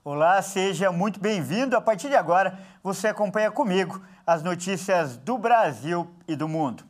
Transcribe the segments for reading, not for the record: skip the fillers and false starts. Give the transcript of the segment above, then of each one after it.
Olá, seja muito bem-vindo. A partir de agora, você acompanha comigo as notícias do Brasil e do mundo.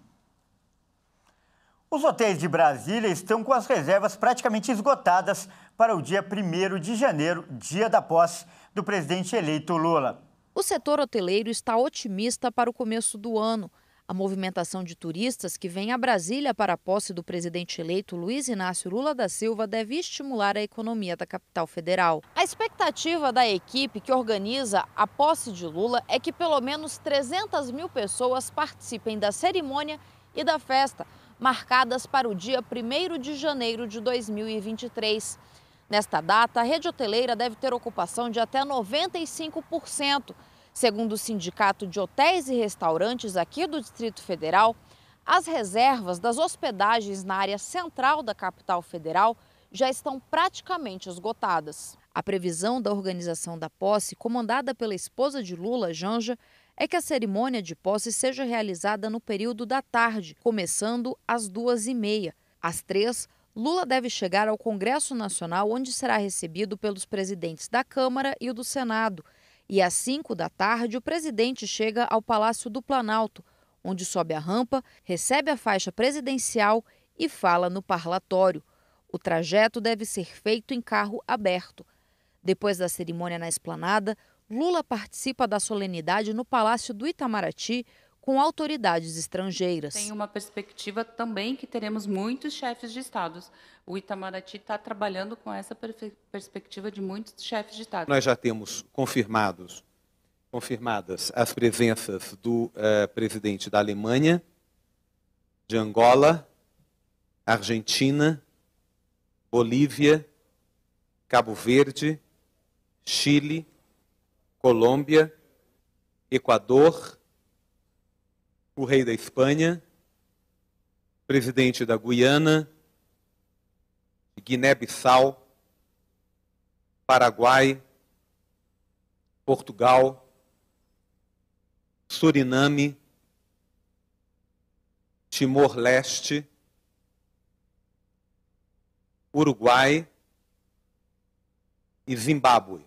Os hotéis de Brasília estão com as reservas praticamente esgotadas para o dia 1º de janeiro, dia da posse do presidente eleito Lula. O setor hoteleiro está otimista para o começo do ano. A movimentação de turistas que vem a Brasília para a posse do presidente eleito Luiz Inácio Lula da Silva deve estimular a economia da capital federal. A expectativa da equipe que organiza a posse de Lula é que pelo menos 300 mil pessoas participem da cerimônia e da festa, marcadas para o dia 1º de janeiro de 2023. Nesta data, a rede hoteleira deve ter ocupação de até 95%. Segundo o Sindicato de Hotéis e Restaurantes aqui do Distrito Federal, as reservas das hospedagens na área central da capital federal já estão praticamente esgotadas. A previsão da organização da posse, comandada pela esposa de Lula, Janja, é que a cerimônia de posse seja realizada no período da tarde, começando às 2h30. Às 3h, Lula deve chegar ao Congresso Nacional, onde será recebido pelos presidentes da Câmara e o do Senado. E às 5h, o presidente chega ao Palácio do Planalto, onde sobe a rampa, recebe a faixa presidencial e fala no parlatório. O trajeto deve ser feito em carro aberto. Depois da cerimônia na esplanada, Lula participa da solenidade no Palácio do Itamaraty com autoridades estrangeiras. Tem uma perspectiva também que teremos muitos chefes de estados. O Itamaraty está trabalhando com essa perspectiva de muitos chefes de estado. Nós já temos confirmadas as presenças do presidente da Alemanha, de Angola, Argentina, Bolívia, Cabo Verde, Chile, Colômbia, Equador, o rei da Espanha, presidente da Guiana, Guiné-Bissau, Paraguai, Portugal, Suriname, Timor-Leste, Uruguai e Zimbábue.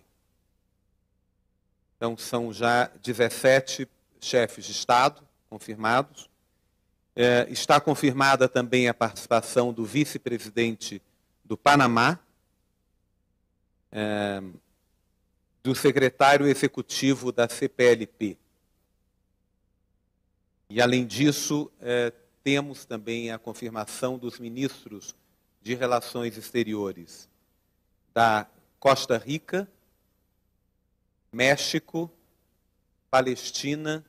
Então, são já 17 chefes de Estado confirmados. Está confirmada também a participação do vice-presidente do Panamá, do secretário executivo da CPLP. E, além disso, temos também a confirmação dos ministros de Relações Exteriores da Costa Rica, México, Palestina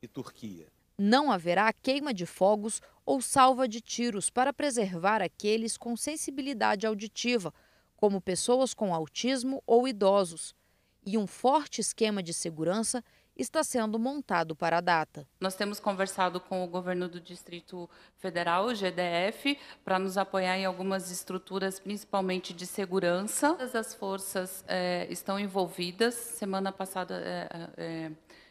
e Turquia. Não haverá queima de fogos ou salva de tiros para preservar aqueles com sensibilidade auditiva, como pessoas com autismo ou idosos. E um forte esquema de segurança está sendo montado para a data. Nós temos conversado com o governo do Distrito Federal, o GDF, para nos apoiar em algumas estruturas, principalmente de segurança. Todas as forças estão envolvidas. Semana passada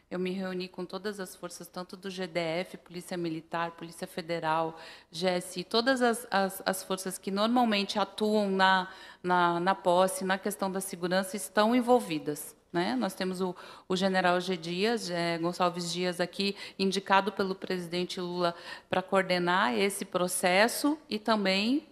eu me reuni com todas as forças, tanto do GDF, Polícia Militar, Polícia Federal, GSI, todas as forças que normalmente atuam na posse, na questão da segurança, estão envolvidas. Nós temos o general Gonçalves Dias aqui, indicado pelo presidente Lula para coordenar esse processo, e também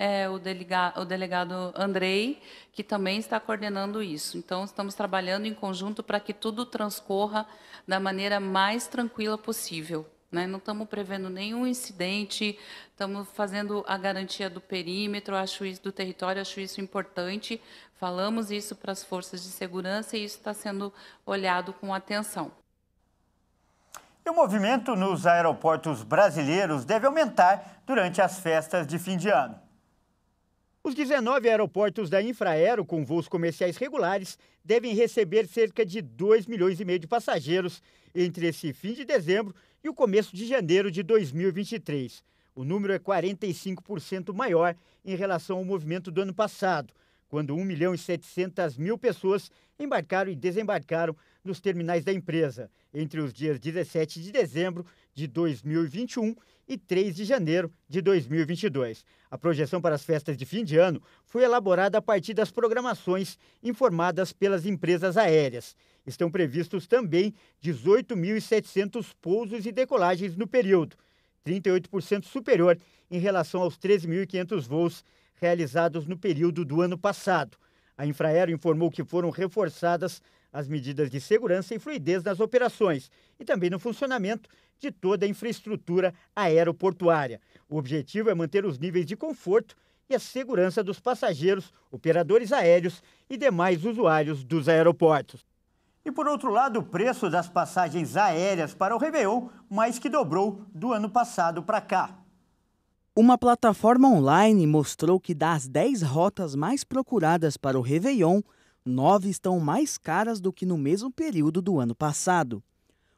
o delegado Andrei, que também está coordenando isso. Então, estamos trabalhando em conjunto para que tudo transcorra da maneira mais tranquila possível. Não estamos prevendo nenhum incidente, estamos fazendo a garantia do perímetro, do território, acho isso importante. Falamos isso para as forças de segurança e isso está sendo olhado com atenção. E o movimento nos aeroportos brasileiros deve aumentar durante as festas de fim de ano. Os 19 aeroportos da Infraero com voos comerciais regulares devem receber cerca de 2,5 milhões de passageiros entre esse fim de dezembro e o começo de janeiro de 2023. O número é 45% maior em relação ao movimento do ano passado, quando 1,7 milhão pessoas embarcaram e desembarcaram nos terminais da empresa entre os dias 17 de dezembro de 2021 e 3 de janeiro de 2022. A projeção para as festas de fim de ano foi elaborada a partir das programações informadas pelas empresas aéreas. Estão previstos também 18.700 pousos e decolagens no período, 38% superior em relação aos 13.500 voos realizados no período do ano passado. A Infraero informou que foram reforçadas as medidas de segurança e fluidez nas operações e também no funcionamento de toda a infraestrutura aeroportuária. O objetivo é manter os níveis de conforto e a segurança dos passageiros, operadores aéreos e demais usuários dos aeroportos. E por outro lado, o preço das passagens aéreas para o Réveillon mais que dobrou do ano passado para cá. Uma plataforma online mostrou que das 10 rotas mais procuradas para o Réveillon, 9 estão mais caras do que no mesmo período do ano passado.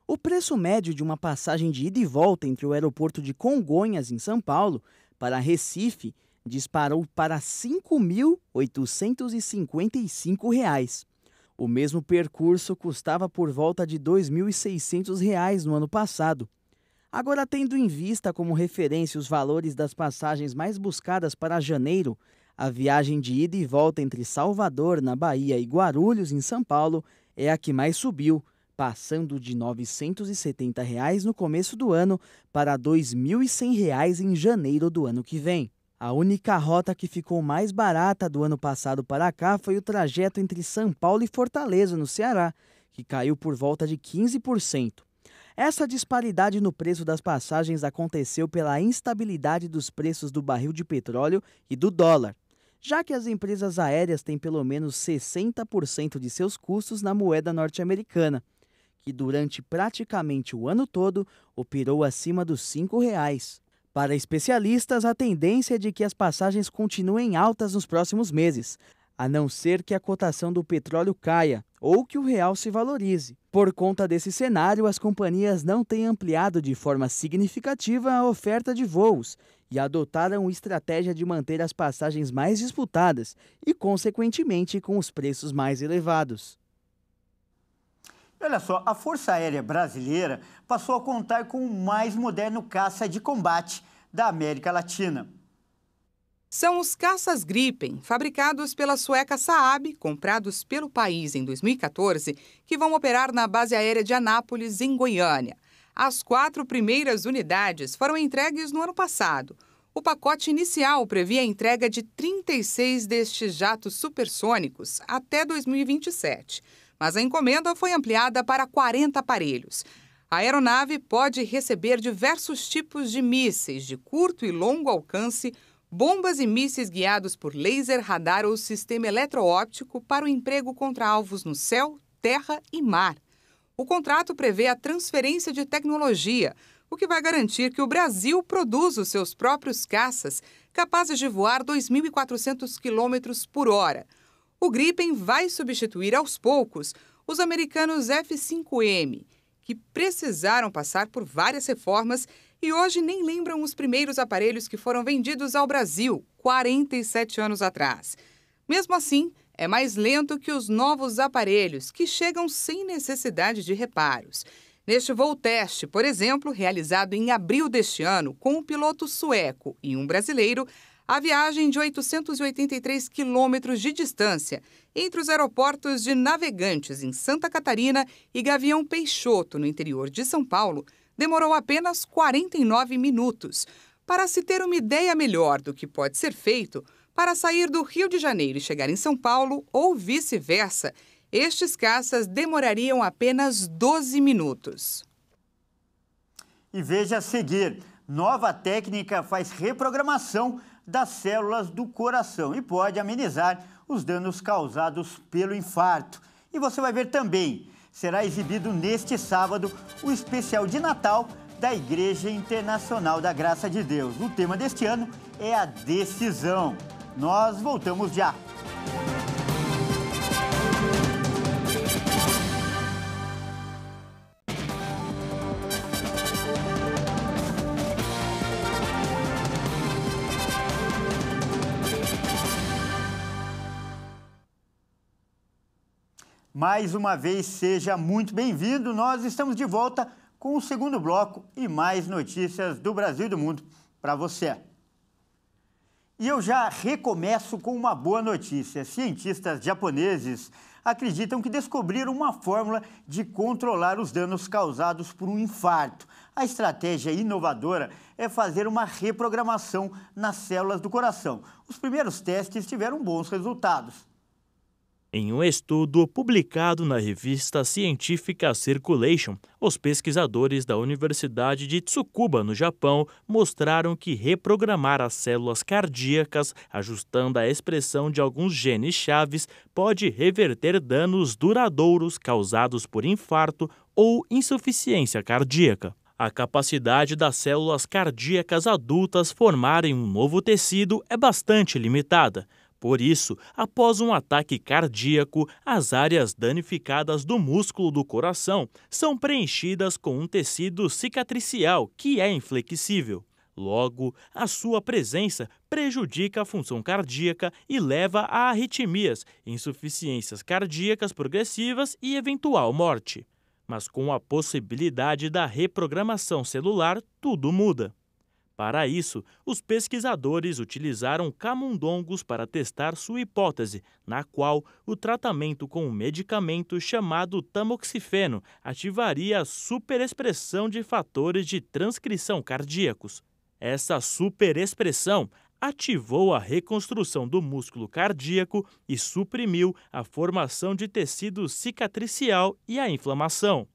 O preço médio de uma passagem de ida e volta entre o aeroporto de Congonhas, em São Paulo, para Recife, disparou para R$ 5.855. O mesmo percurso custava por volta de R$ 2.600 no ano passado. Agora, tendo em vista como referência os valores das passagens mais buscadas para janeiro, a viagem de ida e volta entre Salvador, na Bahia, e Guarulhos, em São Paulo, é a que mais subiu, passando de R$ 970 no começo do ano para R$ 2.100 em janeiro do ano que vem. A única rota que ficou mais barata do ano passado para cá foi o trajeto entre São Paulo e Fortaleza, no Ceará, que caiu por volta de 15%. Essa disparidade no preço das passagens aconteceu pela instabilidade dos preços do barril de petróleo e do dólar, já que as empresas aéreas têm pelo menos 60% de seus custos na moeda norte-americana, que durante praticamente o ano todo operou acima dos R$ 5. Para especialistas, a tendência é de que as passagens continuem altas nos próximos meses, a não ser que a cotação do petróleo caia ou que o real se valorize. Por conta desse cenário, as companhias não têm ampliado de forma significativa a oferta de voos e adotaram a estratégia de manter as passagens mais disputadas e, consequentemente, com os preços mais elevados. Olha só, a Força Aérea Brasileira passou a contar com o mais moderno caça de combate da América Latina. São os caças Gripen, fabricados pela sueca Saab, comprados pelo país em 2014, que vão operar na base aérea de Anápolis, em Goiânia. As 4 primeiras unidades foram entregues no ano passado. O pacote inicial previa a entrega de 36 destes jatos supersônicos até 2027. Mas a encomenda foi ampliada para 40 aparelhos. A aeronave pode receber diversos tipos de mísseis de curto e longo alcance, bombas e mísseis guiados por laser, radar ou sistema eletroóptico para o emprego contra alvos no céu, terra e mar. O contrato prevê a transferência de tecnologia, o que vai garantir que o Brasil produza os seus próprios caças, capazes de voar 2.400 km por hora. O Gripen vai substituir aos poucos os americanos F-5M, que precisaram passar por várias reformas e hoje nem lembram os primeiros aparelhos que foram vendidos ao Brasil 47 anos atrás. Mesmo assim, é mais lento que os novos aparelhos, que chegam sem necessidade de reparos. Neste voo teste, por exemplo, realizado em abril deste ano, com um piloto sueco e um brasileiro, a viagem de 883 quilômetros de distância entre os aeroportos de Navegantes, em Santa Catarina, e Gavião Peixoto, no interior de São Paulo, demorou apenas 49 minutos. Para se ter uma ideia melhor do que pode ser feito, para sair do Rio de Janeiro e chegar em São Paulo, ou vice-versa, estes caças demorariam apenas 12 minutos. E veja a seguir, nova técnica faz reprogramação das células do coração e pode amenizar os danos causados pelo infarto. E você vai ver também, será exibido neste sábado o especial de Natal da Igreja Internacional da Graça de Deus. O tema deste ano é a decisão. Nós voltamos já. Mais uma vez, seja muito bem-vindo. Nós estamos de volta com o segundo bloco e mais notícias do Brasil e do mundo para você. E eu já recomeço com uma boa notícia. Cientistas japoneses acreditam que descobriram uma fórmula de controlar os danos causados por um infarto. A estratégia inovadora é fazer uma reprogramação nas células do coração. Os primeiros testes tiveram bons resultados. Em um estudo publicado na revista científica Circulation, os pesquisadores da Universidade de Tsukuba, no Japão, mostraram que reprogramar as células cardíacas, ajustando a expressão de alguns genes chaves, pode reverter danos duradouros causados por infarto ou insuficiência cardíaca. A capacidade das células cardíacas adultas formarem um novo tecido é bastante limitada. Por isso, após um ataque cardíaco, as áreas danificadas do músculo do coração são preenchidas com um tecido cicatricial que é inflexível. Logo, a sua presença prejudica a função cardíaca e leva a arritmias, insuficiências cardíacas progressivas e eventual morte. Mas com a possibilidade da reprogramação celular, tudo muda. Para isso, os pesquisadores utilizaram camundongos para testar sua hipótese, na qual o tratamento com um medicamento chamado tamoxifeno ativaria a superexpressão de fatores de transcrição cardíacos. Essa superexpressão ativou a reconstrução do músculo cardíaco e suprimiu a formação de tecido cicatricial e a inflamação.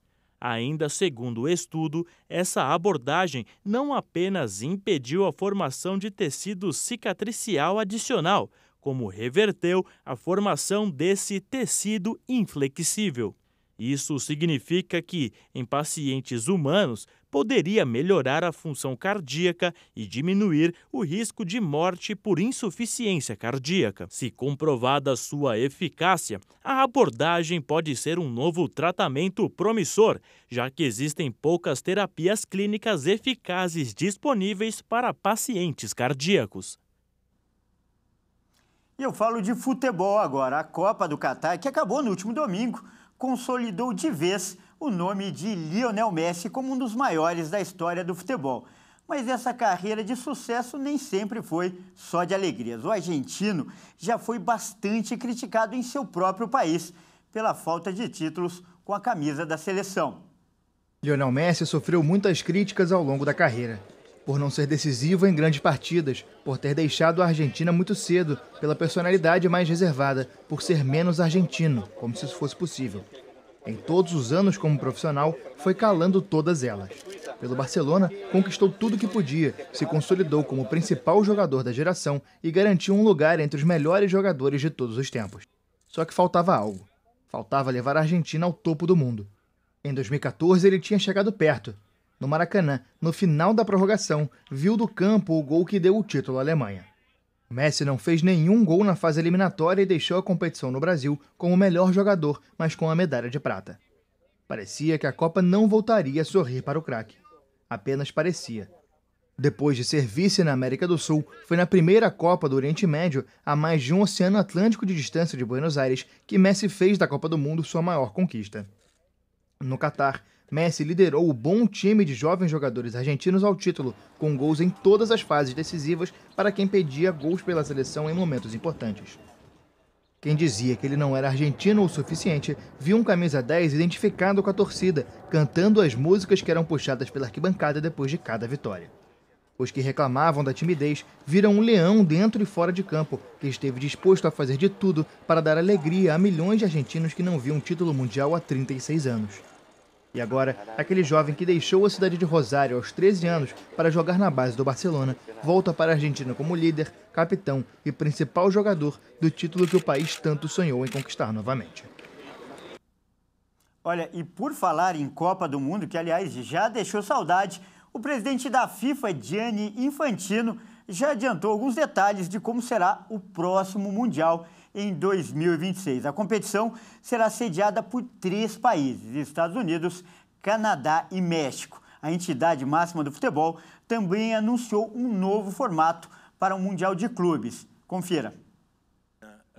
Ainda segundo o estudo, essa abordagem não apenas impediu a formação de tecido cicatricial adicional, como reverteu a formação desse tecido inflexível. Isso significa que, em pacientes humanos, poderia melhorar a função cardíaca e diminuir o risco de morte por insuficiência cardíaca. Se comprovada sua eficácia, a abordagem pode ser um novo tratamento promissor, já que existem poucas terapias clínicas eficazes disponíveis para pacientes cardíacos. E eu falo de futebol agora. A Copa do Catar, que acabou no último domingo, consolidou de vez o nome de Lionel Messi como um dos maiores da história do futebol. Mas essa carreira de sucesso nem sempre foi só de alegrias. O argentino já foi bastante criticado em seu próprio país pela falta de títulos com a camisa da seleção. Lionel Messi sofreu muitas críticas ao longo da carreira, por não ser decisivo em grandes partidas, por ter deixado a Argentina muito cedo, pela personalidade mais reservada, por ser menos argentino, como se isso fosse possível. Em todos os anos como profissional, foi calando todas elas. Pelo Barcelona, conquistou tudo que podia, se consolidou como o principal jogador da geração e garantiu um lugar entre os melhores jogadores de todos os tempos. Só que faltava algo. Faltava levar a Argentina ao topo do mundo. Em 2014, ele tinha chegado perto. No Maracanã, no final da prorrogação, viu do campo o gol que deu o título à Alemanha. Messi não fez nenhum gol na fase eliminatória e deixou a competição no Brasil como o melhor jogador, mas com a medalha de prata. Parecia que a Copa não voltaria a sorrir para o craque. Apenas parecia. Depois de ser vice na América do Sul, foi na primeira Copa do Oriente Médio, a mais de um oceano Atlântico de distância de Buenos Aires, que Messi fez da Copa do Mundo sua maior conquista. No Catar, Messi liderou o bom time de jovens jogadores argentinos ao título, com gols em todas as fases decisivas para quem pedia gols pela seleção em momentos importantes. Quem dizia que ele não era argentino o suficiente, viu um camisa 10 identificado com a torcida, cantando as músicas que eram puxadas pela arquibancada depois de cada vitória. Os que reclamavam da timidez viram um leão dentro e fora de campo, que esteve disposto a fazer de tudo para dar alegria a milhões de argentinos que não viam um título mundial há 36 anos. E agora, aquele jovem que deixou a cidade de Rosário aos 13 anos para jogar na base do Barcelona, volta para a Argentina como líder, capitão e principal jogador do título que o país tanto sonhou em conquistar novamente. Olha, e por falar em Copa do Mundo, que aliás já deixou saudade, o presidente da FIFA, Gianni Infantino, já adiantou alguns detalhes de como será o próximo Mundial em 2026. A competição será sediada por 3 países: Estados Unidos, Canadá e México. A entidade máxima do futebol também anunciou um novo formato para o Mundial de Clubes. Confira.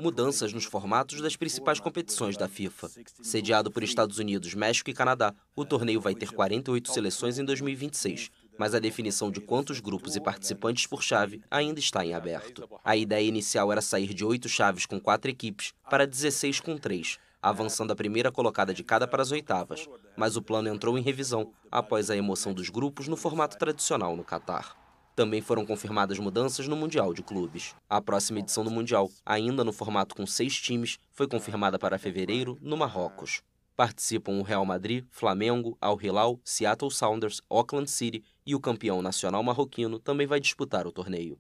mudanças nos formatos das principais competições da FIFA. Sediado por Estados Unidos, México e Canadá, o torneio vai ter 48 seleções em 2026, mas a definição de quantos grupos e participantes por chave ainda está em aberto. A ideia inicial era sair de 8 chaves com 4 equipes para 16 com 3, avançando a primeira colocada de cada para as oitavas, mas o plano entrou em revisão após a emoção dos grupos no formato tradicional no Catar. Também foram confirmadas mudanças no Mundial de Clubes. A próxima edição do Mundial, ainda no formato com 6 times, foi confirmada para fevereiro, no Marrocos. Participam o Real Madrid, Flamengo, Al Hilal, Seattle Sounders, Auckland City e o campeão nacional marroquino também vai disputar o torneio.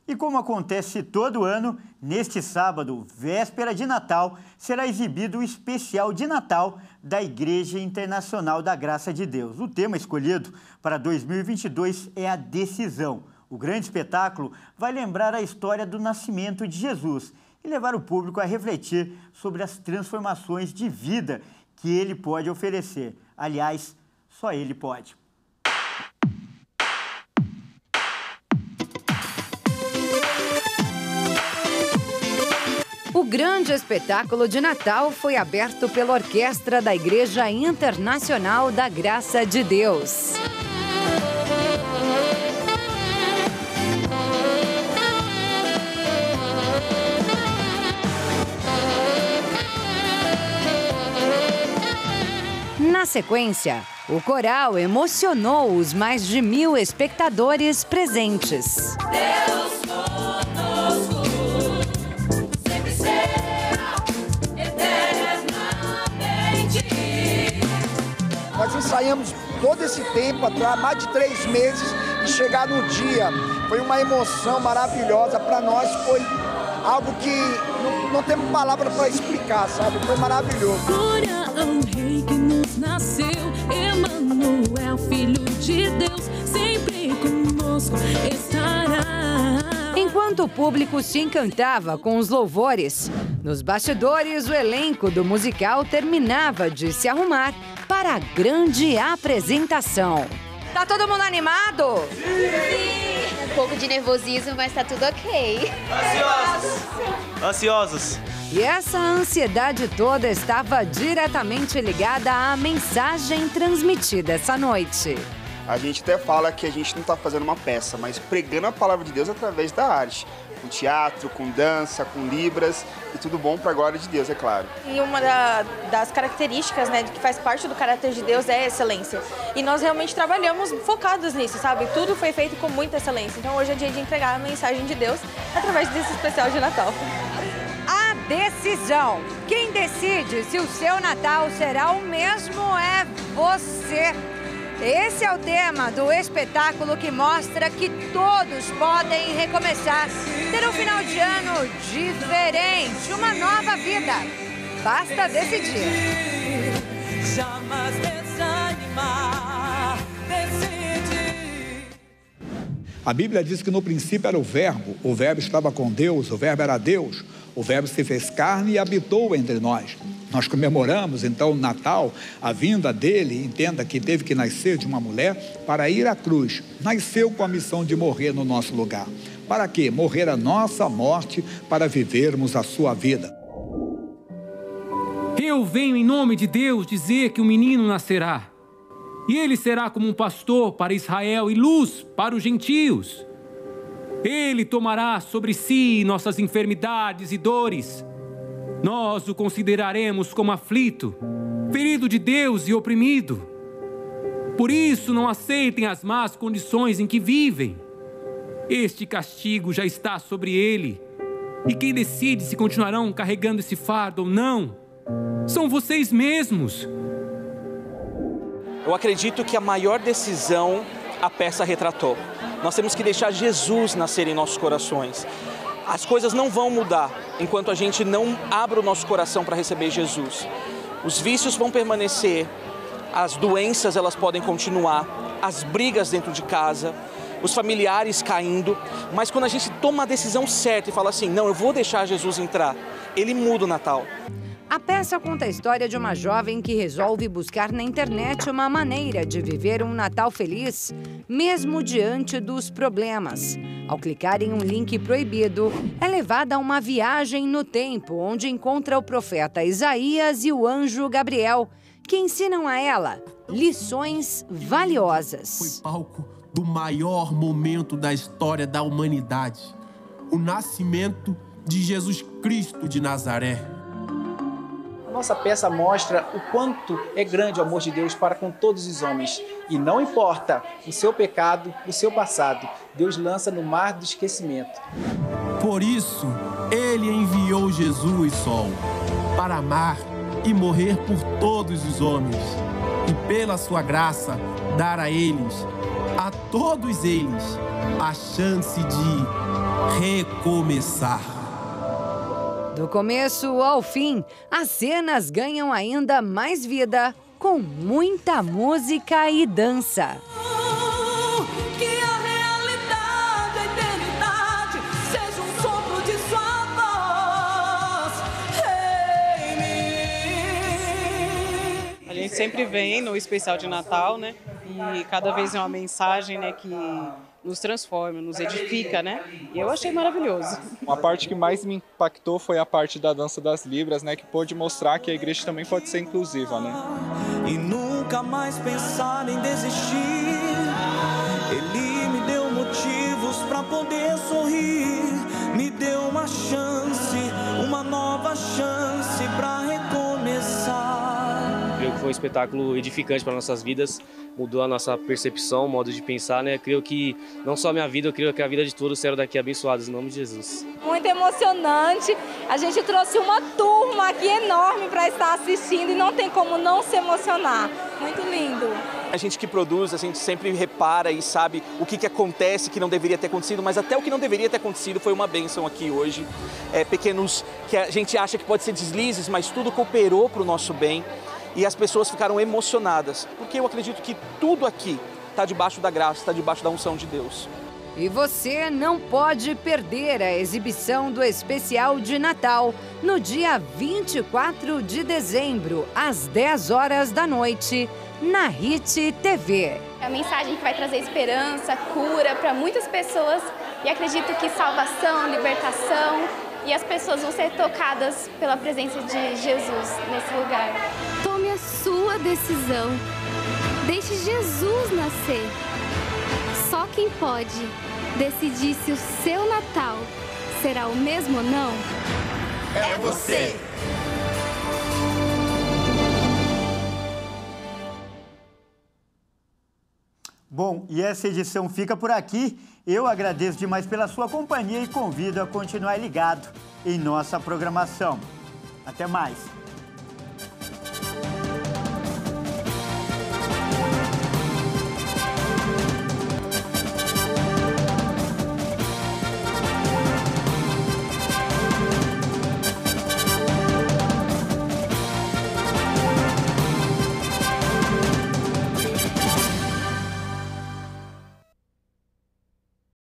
E como acontece todo ano, neste sábado, véspera de Natal, será exibido o especial de Natal da Igreja Internacional da Graça de Deus. O tema escolhido para 2022 é a decisão. O grande espetáculo vai lembrar a história do nascimento de Jesus e levar o público a refletir sobre as transformações de vida que ele pode oferecer. Aliás, só ele pode. O grande espetáculo de Natal foi aberto pela Orquestra da Igreja Internacional da Graça de Deus. Na sequência, o coral emocionou os mais de 1000 espectadores presentes. Deus conosco, sempre será eternamente. Nós ensaiamos todo esse tempo, há mais de 3 meses, e chegar no dia foi uma emoção maravilhosa. Para nós foi algo que não temos palavra para explicar, sabe? Foi maravilhoso. Glória ao Rei que nos nasceu, Emanuel, Filho de Deus, sempre conosco estará. Enquanto o público se encantava com os louvores, nos bastidores o elenco do musical terminava de se arrumar para a grande apresentação. Tá todo mundo animado? Sim! Um pouco de nervosismo, mas tá tudo ok. Ansiosos. E essa ansiedade toda estava diretamente ligada à mensagem transmitida essa noite. A gente até fala que a gente não está fazendo uma peça, mas pregando a palavra de Deus através da arte. Com teatro, com dança, com libras e tudo bom para a glória de Deus, é claro. E uma das características, né, que faz parte do caráter de Deus é a excelência. E nós realmente trabalhamos focados nisso, sabe? Tudo foi feito com muita excelência. Então hoje é dia de entregar a mensagem de Deus através desse especial de Natal. A decisão. Quem decide se o seu Natal será o mesmo é você. Esse é o tema do espetáculo que mostra que todos podem recomeçar, ter um final de ano diferente, uma nova vida. Basta decidir. Jamais desanimar, decidir. A Bíblia diz que no princípio era o Verbo estava com Deus, o Verbo era Deus, o Verbo se fez carne e habitou entre nós. Nós comemoramos, então, o Natal, a vinda dele, entenda que teve que nascer de uma mulher para ir à cruz. Nasceu com a missão de morrer no nosso lugar. Para quê? Morrer a nossa morte para vivermos a sua vida. Eu venho em nome de Deus dizer que um menino nascerá. E ele será como um pastor para Israel e luz para os gentios. Ele tomará sobre si nossas enfermidades e dores. Nós o consideraremos como aflito, ferido de Deus e oprimido. Por isso não aceitem as más condições em que vivem. Este castigo já está sobre ele. E quem decide se continuarão carregando esse fardo ou não, são vocês mesmos. Eu acredito que a maior decisão a peça retratou. Nós temos que deixar Jesus nascer em nossos corações. As coisas não vão mudar enquanto a gente não abre o nosso coração para receber Jesus. Os vícios vão permanecer, as doenças elas podem continuar, as brigas dentro de casa, os familiares caindo, mas quando a gente toma a decisão certa e fala assim, não, eu vou deixar Jesus entrar, ele muda o Natal. A peça conta a história de uma jovem que resolve buscar na internet uma maneira de viver um Natal feliz, mesmo diante dos problemas. Ao clicar em um link proibido, é levada a uma viagem no tempo, onde encontra o profeta Isaías e o anjo Gabriel, que ensinam a ela lições valiosas. Foi palco do maior momento da história da humanidade, o nascimento de Jesus Cristo de Nazaré. Nossa peça mostra o quanto é grande o amor de Deus para com todos os homens. E não importa o seu pecado, o seu passado, Deus lança no mar do esquecimento. Por isso, Ele enviou Jesus, Sol, para amar e morrer por todos os homens. E pela sua graça, dar a eles, a todos eles, a chance de recomeçar. Do começo ao fim, as cenas ganham ainda mais vida, com muita música e dança. Que a realidade, a eternidade, seja um sopro de sua voz em mim. A gente sempre vem no especial de Natal, né? E cada vez é uma mensagem, né, que nos transforma, nos edifica, né? E eu achei maravilhoso. A parte que mais me impactou foi a parte da dança das libras, né? Que pôde mostrar que a igreja também pode ser inclusiva, né? E nunca mais pensar em desistir. Ele me deu motivos para poder sorrir. Me deu uma chance, uma nova chance para recomeçar. Creio que foi um espetáculo edificante para nossas vidas. Mudou a nossa percepção, modo de pensar, né? Creio que não só a minha vida, eu creio que a vida de todos serão daqui abençoados, em nome de Jesus. Muito emocionante, a gente trouxe uma turma aqui enorme para estar assistindo e não tem como não se emocionar. Muito lindo. A gente que produz, a gente sempre repara e sabe o que acontece que não deveria ter acontecido, mas até o que não deveria ter acontecido foi uma bênção aqui hoje. Pequenos que a gente acha que pode ser deslizes, mas tudo cooperou para o nosso bem. E as pessoas ficaram emocionadas, porque eu acredito que tudo aqui está debaixo da graça, está debaixo da unção de Deus. E você não pode perder a exibição do especial de Natal no dia 24 de dezembro, às 10 horas da noite, na HIT TV. É a mensagem que vai trazer esperança, cura para muitas pessoas e acredito que salvação, libertação e as pessoas vão ser tocadas pela presença de Jesus nesse lugar. Tome a sua decisão. Deixe Jesus nascer. Só quem pode decidir se o seu Natal será o mesmo ou não é você. Bom, e essa edição fica por aqui. Eu agradeço demais pela sua companhia e convido a continuar ligado em nossa programação. Até mais!